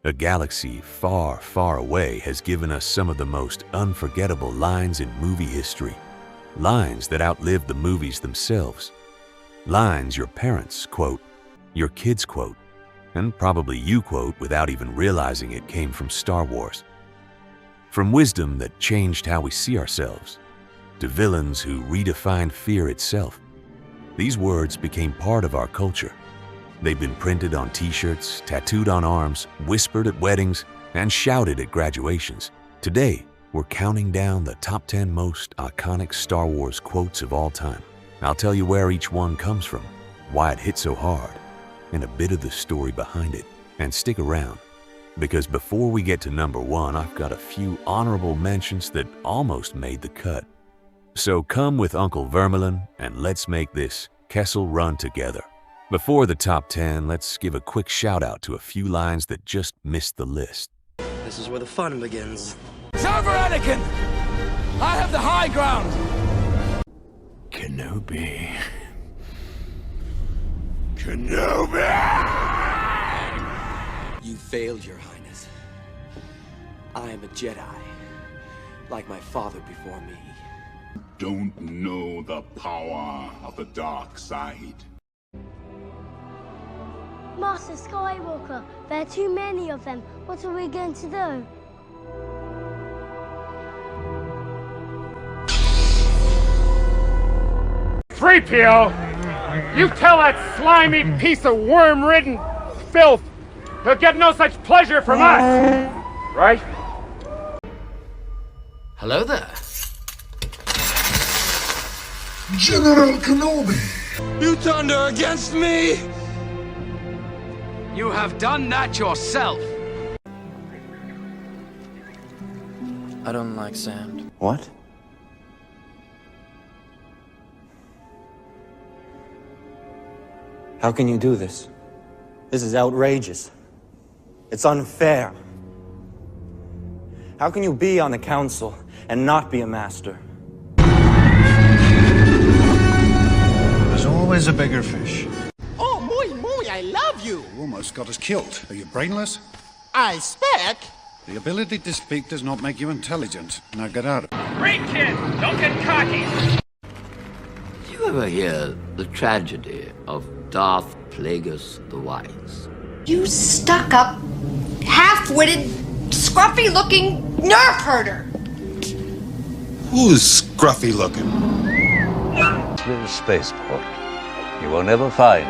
A galaxy far, far away has given us some of the most unforgettable lines in movie history. Lines that outlived the movies themselves. Lines your parents quote, your kids quote, and probably you quote without even realizing it came from Star Wars. From wisdom that changed how we see ourselves, to villains who redefined fear itself, these words became part of our culture. They've been printed on t-shirts, tattooed on arms, whispered at weddings, and shouted at graduations. Today, we're counting down the top 10 most iconic Star Wars quotes of all time. I'll tell you where each one comes from, why it hit so hard, and a bit of the story behind it. And stick around, because before we get to number one, I've got a few honorable mentions that almost made the cut. So come with Uncle Vermilin and let's make this Kessel Run together. Before the top 10, let's give a quick shout out to a few lines that just missed the list. This is where the fun begins. It's over, Anakin! I have the high ground! Kenobi. You failed, Your Highness. I am a Jedi, like my father before me. Don't know the power of the dark side. Master Skywalker, there are too many of them. What are we going to do? "3PO, you tell that slimy piece of worm-ridden filth he'll get no such pleasure from us, right?" Hello there. General Kenobi! You turned her against me! You have done that yourself. I don't like sand. What? How can you do this? This is outrageous. It's unfair. How can you be on the council and not be a master? There's always a bigger fish. Oh, muy, I love you. You almost got us killed. Are you brainless? I speak. The ability to speak does not make you intelligent. Now get out of it. Great kid, don't get cocky. Did you ever hear the tragedy of Darth Plagueis the Wise? You stuck-up, half-witted, scruffy-looking nerf herder! Who's scruffy looking? Little spaceport, you will never find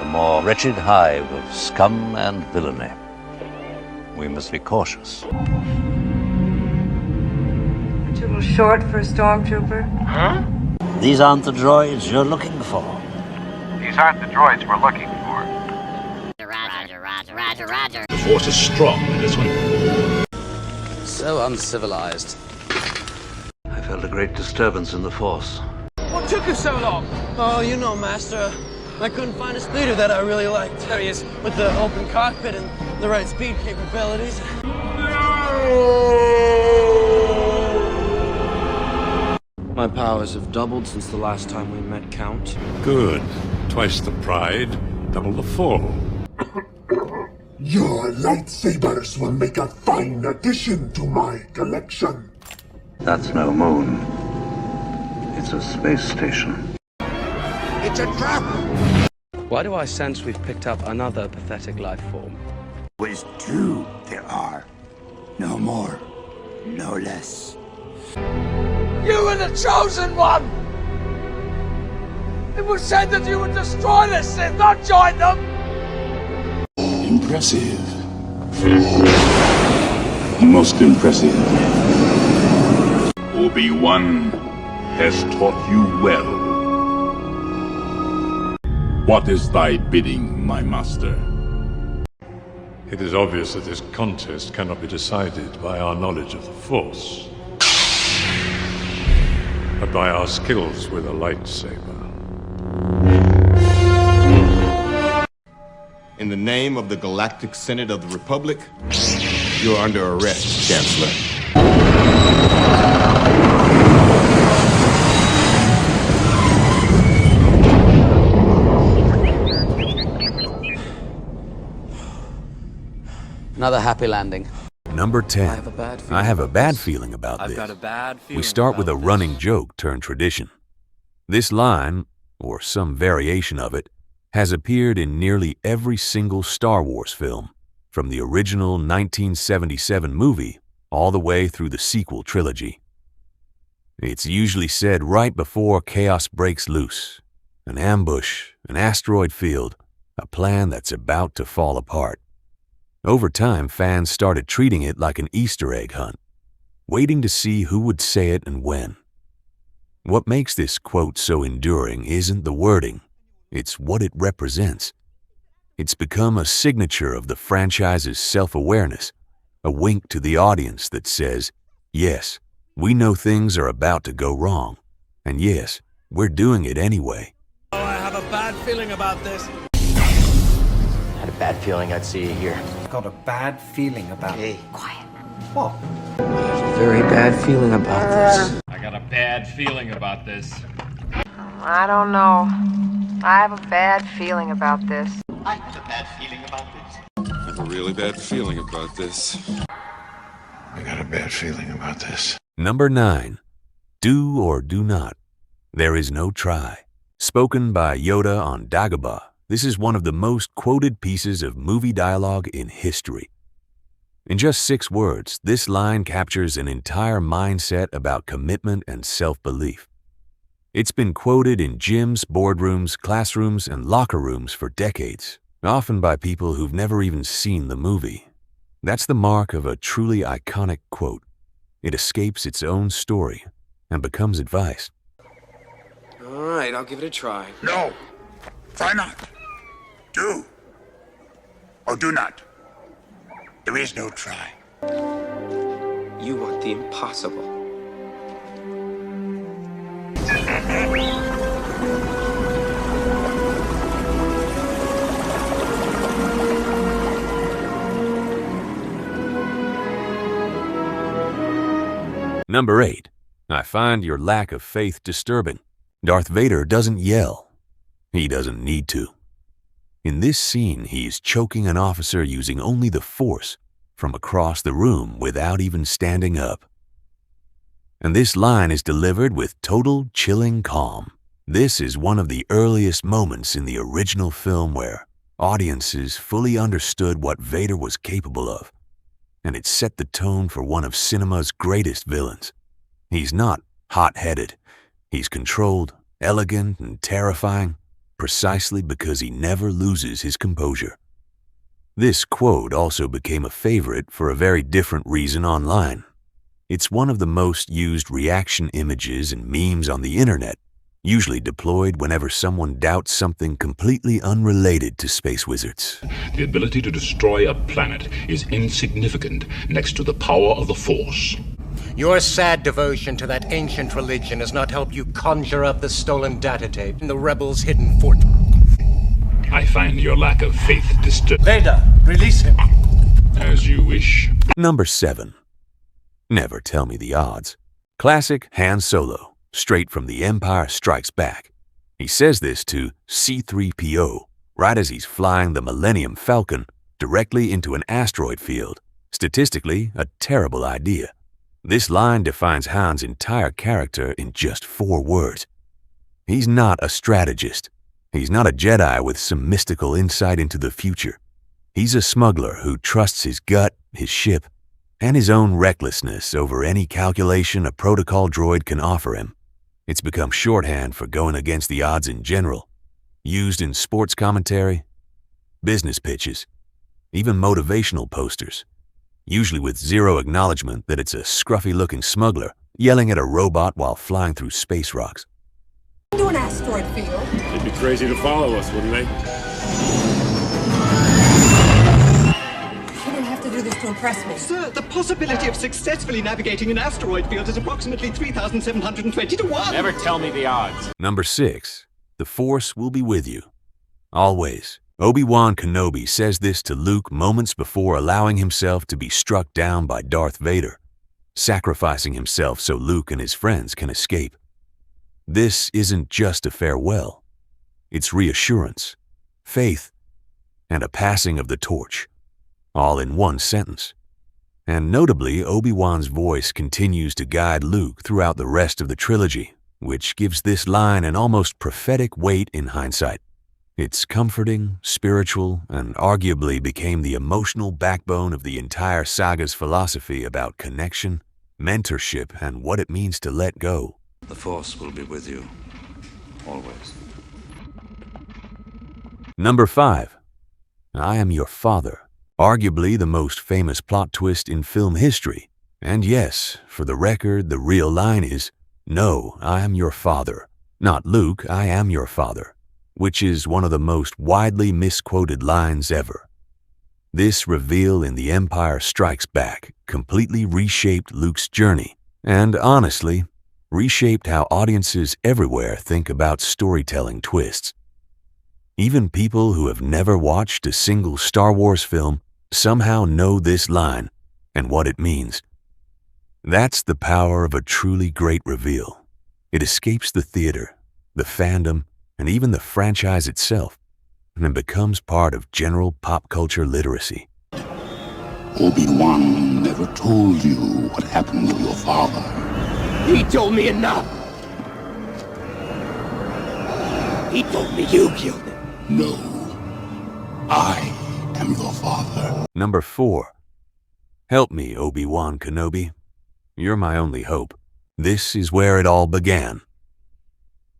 a more wretched hive of scum and villainy. We must be cautious. Aren't you a little short for a stormtrooper? Huh? These aren't the droids you're looking for. These aren't the droids we're looking for. The Force is strong in this one. So uncivilized. I felt a great disturbance in the Force. What took us so long? Oh, you know, Master. I couldn't find a speeder that I really liked. There he is, with the open cockpit and the right speed capabilities. My powers have doubled since the last time we met, Count. Good. Twice the pride, double the fall. Your lightsabers will make a fine addition to my collection. That's no moon. It's a space station. It's a trap! Why do I sense we've picked up another pathetic life form? Always two there are. No more, no less. You were the chosen one! It was said that you would destroy the Sith, not join them! Impressive. Most impressive. Obi-Wan has taught you well. What is thy bidding, my master? It is obvious that this contest cannot be decided by our knowledge of the Force, but by our skills with a lightsaber. In the name of the Galactic Senate of the Republic, you're under arrest, Chancellor. Another happy landing. Number 10. I have a bad feeling about I've this. got a bad feeling We start with a about running this. joke turned tradition. This line, or some variation of it, has appeared in nearly every single Star Wars film, from the original 1977 movie all the way through the sequel trilogy. It's usually said right before chaos breaks loose. An ambush, an asteroid field, a plan that's about to fall apart. Over time, fans started treating it like an Easter egg hunt, waiting to see who would say it and when. What makes this quote so enduring isn't the wording, it's what it represents. It's become a signature of the franchise's self-awareness, a wink to the audience that says, yes, we know things are about to go wrong, and yes, we're doing it anyway. Oh, I have a bad feeling about this. I had a bad feeling I'd see you here. I've got a bad feeling about it. Hey. Quiet. What? I have a very bad feeling about this. I got a bad feeling about this. I don't know. I have a bad feeling about this. I have a bad feeling about this. I have a really bad feeling about this. I got a bad feeling about this. Number 9. Do or do not. There is no try. Spoken by Yoda on Dagobah, this is one of the most quoted pieces of movie dialogue in history. In just 6 words, this line captures an entire mindset about commitment and self-belief. It's been quoted in gyms, boardrooms, classrooms, and locker rooms for decades, often by people who've never even seen the movie. That's the mark of a truly iconic quote. It escapes its own story and becomes advice. All right, I'll give it a try. No. Try not. Do. Or do not. There is no try. You want the impossible. Number 8. I find your lack of faith disturbing. Darth Vader doesn't yell. He doesn't need to. In this scene, he's choking an officer using only the Force from across the room without even standing up. And this line is delivered with total chilling calm. This is one of the earliest moments in the original film where audiences fully understood what Vader was capable of, and it set the tone for one of cinema's greatest villains. He's not hot-headed. He's controlled, elegant, and terrifying, precisely because he never loses his composure. This quote also became a favorite for a very different reason online. It's one of the most used reaction images and memes on the internet, usually deployed whenever someone doubts something completely unrelated to space wizards. The ability to destroy a planet is insignificant next to the power of the Force. Your sad devotion to that ancient religion has not helped you conjure up the stolen data tape in the rebels' hidden fort. I find your lack of faith disturbing. Vader, release him. As you wish. Number 7. Never tell me the odds. Classic Han Solo, straight from The Empire Strikes Back. He says this to C-3PO right as he's flying the Millennium Falcon directly into an asteroid field. Statistically, a terrible idea. This line defines Han's entire character in just 4 words. He's not a strategist. He's not a Jedi with some mystical insight into the future. He's a smuggler who trusts his gut, his ship, and his own recklessness over any calculation a protocol droid can offer him. It's become shorthand for going against the odds in general, used in sports commentary, business pitches, even motivational posters, usually with zero acknowledgement that it's a scruffy-looking smuggler yelling at a robot while flying through space rocks. Into an asteroid field. They'd be crazy to follow us, wouldn't they? You don't have to do this to impress me. Sir, the possibility of successfully navigating an asteroid field is approximately 3,720 to 1. Never tell me the odds. Number 6. The Force will be with you. Always. Obi-Wan Kenobi says this to Luke moments before allowing himself to be struck down by Darth Vader, sacrificing himself so Luke and his friends can escape. This isn't just a farewell. It's reassurance, faith, and a passing of the torch, all in one sentence. And notably, Obi-Wan's voice continues to guide Luke throughout the rest of the trilogy, which gives this line an almost prophetic weight in hindsight. It's comforting, spiritual, and arguably became the emotional backbone of the entire saga's philosophy about connection, mentorship, and what it means to let go. The Force will be with you, always. Number 5. I am your father. Arguably the most famous plot twist in film history. And yes, for the record, the real line is, "No, I am your father." Not "Luke, I am your father," which is one of the most widely misquoted lines ever. This reveal in The Empire Strikes Back completely reshaped Luke's journey, and honestly, reshaped how audiences everywhere think about storytelling twists. Even people who have never watched a single Star Wars film somehow know this line and what it means. That's the power of a truly great reveal. It escapes the theater, the fandom, and even the franchise itself, and it becomes part of general pop culture literacy. Obi-Wan never told you what happened to your father. He told me enough. He told me you killed him. No, I am your father. Number 4. Help me, Obi-Wan Kenobi. You're my only hope. This is where it all began.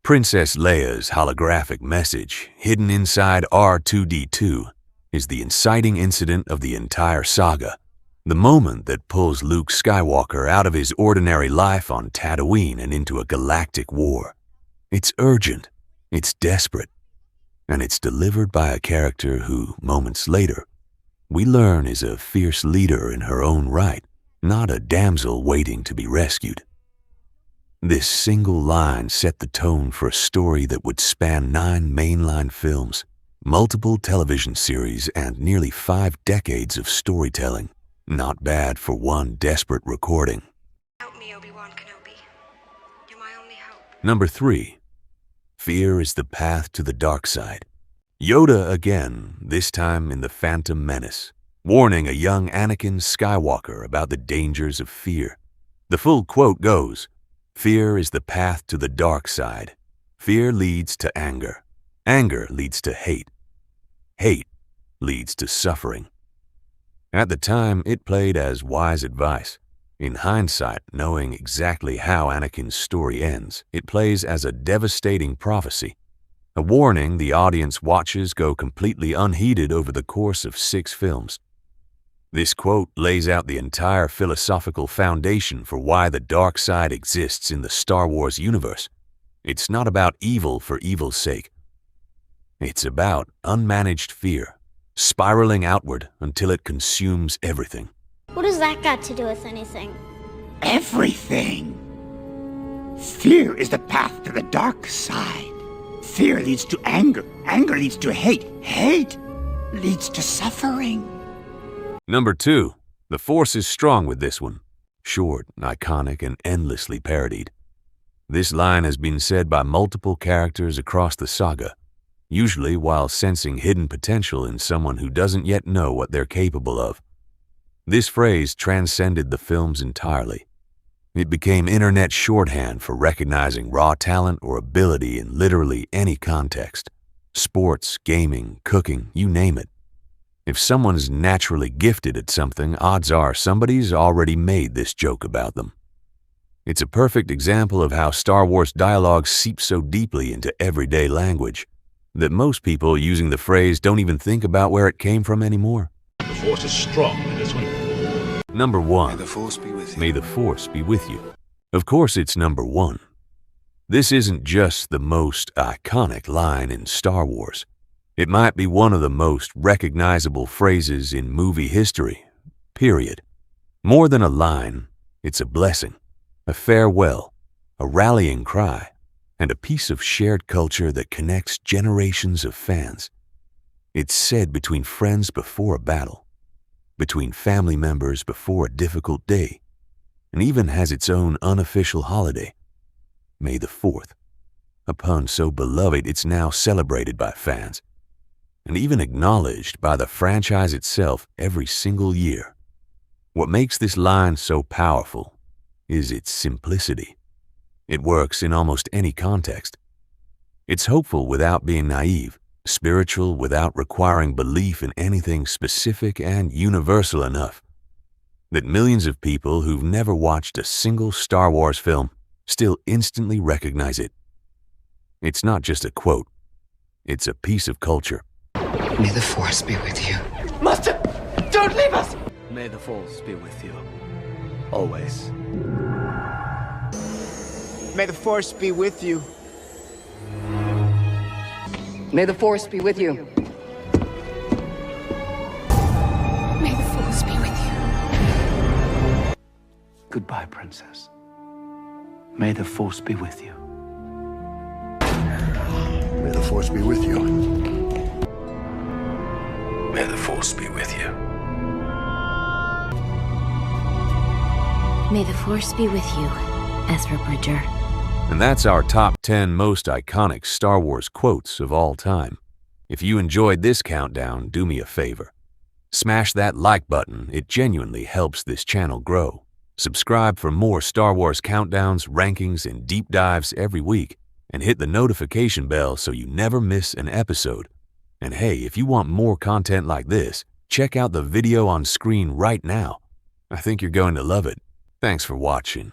Princess Leia's holographic message, hidden inside R2-D2, is the inciting incident of the entire saga. The moment that pulls Luke Skywalker out of his ordinary life on Tatooine and into a galactic war. It's urgent, it's desperate, and it's delivered by a character who, moments later, we learn is a fierce leader in her own right, not a damsel waiting to be rescued. This single line set the tone for a story that would span 9 mainline films, multiple television series, and nearly 5 decades of storytelling. Not bad for one desperate recording. Help me, Obi-Wan Kenobi. You're my only hope. Number 3. Fear is the path to the dark side. Yoda again, this time in The Phantom Menace, warning a young Anakin Skywalker about the dangers of fear. The full quote goes, "Fear is the path to the dark side. Fear leads to anger. Anger leads to hate. Hate leads to suffering." At the time, it played as wise advice. In hindsight, knowing exactly how Anakin's story ends, it plays as a devastating prophecy. A warning the audience watches go completely unheeded over the course of 6 films. This quote lays out the entire philosophical foundation for why the dark side exists in the Star Wars universe. It's not about evil for evil's sake. It's about unmanaged fear, spiraling outward until it consumes everything. What has that got to do with anything? Everything. Fear is the path to the dark side. Fear leads to anger. Anger leads to hate. Hate leads to suffering. Number 2. The Force is strong with this one. Short, iconic, and endlessly parodied. This line has been said by multiple characters across the saga, usually while sensing hidden potential in someone who doesn't yet know what they're capable of. This phrase transcended the films entirely. It became internet shorthand for recognizing raw talent or ability in literally any context. Sports, gaming, cooking, you name it. If someone's naturally gifted at something, odds are somebody's already made this joke about them. It's a perfect example of how Star Wars dialogue seeps so deeply into everyday language that most people using the phrase don't even think about where it came from anymore. The Force is strong in this one. Number 1. May the Force be with you. May the Force be with you. Of course it's number 1. This isn't just the most iconic line in Star Wars. It might be one of the most recognizable phrases in movie history, period. More than a line, it's a blessing, a farewell, a rallying cry, and a piece of shared culture that connects generations of fans. It's said between friends before a battle, between family members before a difficult day, and even has its own unofficial holiday, May the 4th, a pun so beloved it's now celebrated by fans. and even acknowledged by the franchise itself every single year. What makes this line so powerful is its simplicity. It works in almost any context. It's hopeful without being naive, spiritual without requiring belief in anything specific, and universal enough that millions of people who've never watched a single Star Wars film still instantly recognize it. It's not just a quote. It's a piece of culture. May the Force be with you. Master, don't leave us! May the Force be with you. Always. May the Force be with you. May the Force be with you. May the Force be with you. Goodbye, Princess. May the Force be with you. May the Force be with you. May the Force be with you. May the Force be with you, Ezra Bridger. And that's our top 10 most iconic Star Wars quotes of all time. If you enjoyed this countdown, do me a favor. Smash that like button. It genuinely helps this channel grow. Subscribe for more Star Wars countdowns, rankings, and deep dives every week. And hit the notification bell so you never miss an episode. And hey, if you want more content like this, check out the video on screen right now. I think you're going to love it. Thanks for watching.